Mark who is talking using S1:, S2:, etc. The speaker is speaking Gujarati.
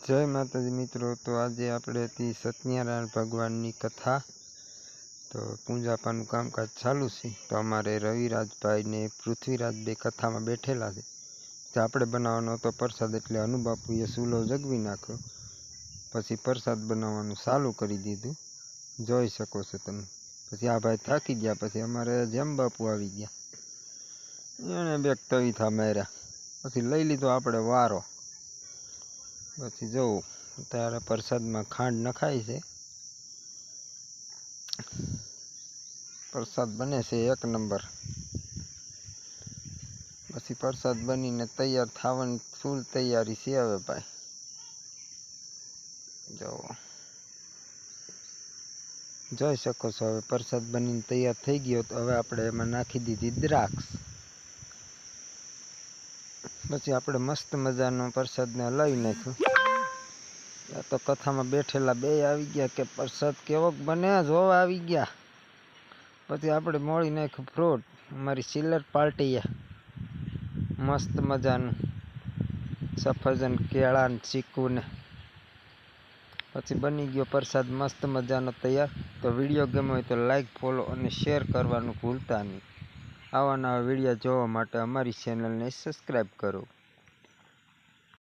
S1: જય માતાજી મિત્રો। તો આજે આપણે હતી સત્યનારાયણ ભગવાનની કથા। તો પૂજાપાનું કામકાજ ચાલુ છે। તો અમારે રવિરાજભાઈ ને પૃથ્વીરાજ બે કથામાં બેઠેલા છે। તો આપણે બનાવવાનો હતો પ્રસાદ, એટલે અનુબાપુએ ચૂલો જગવી નાખ્યો, પછી પ્રસાદ બનાવવાનું ચાલુ કરી દીધું, જોઈ શકો છો તમે। પછી આ ભાઈ થાકી ગયા, પછી અમારે જેમ બાપુ આવી ગયા, એણે બે તવીથા માર્યા, પછી લઈ લીધો આપણે વારો। પછી જોઉં ત્યારે પ્રસાદમાં ખાંડ નખાય છે, પ્રસાદ બને છે એક નંબર। પછી પ્રસાદ બનીને તૈયાર થવાની ફૂલ તૈયારી છે હવે ભાઈ, જોઈ શકો છો। હવે પ્રસાદ બનીને તૈયાર થઈ ગયો, તો હવે આપણે એમાં નાખી દીધી દ્રાક્ષ। પછી આપણે મસ્ત મજાનો પ્રસાદને હલાવી નાખ્યું। તો કથામાં બેઠેલા બે આવી ગયા કે પ્રસાદ કેવોક બને, જોવા આવી ગયા। પછી આપણે મોળી નાખ્યું ફ્રૂટ, અમારી સિલર પાર્ટી મસ્ત મજાનું સફરજન, કેળા ને ચીકુ ને। પછી બની ગયો પ્રસાદ મસ્ત મજાનો તૈયાર। તો વિડીયો ગમ્યો હોય તો લાઈક, ફોલો અને શેર કરવાનું ભૂલતા નહીં। આવા નવા વિડીયો જોવા માટે અમારી ચેનલને સબસ્ક્રાઈબ કરો।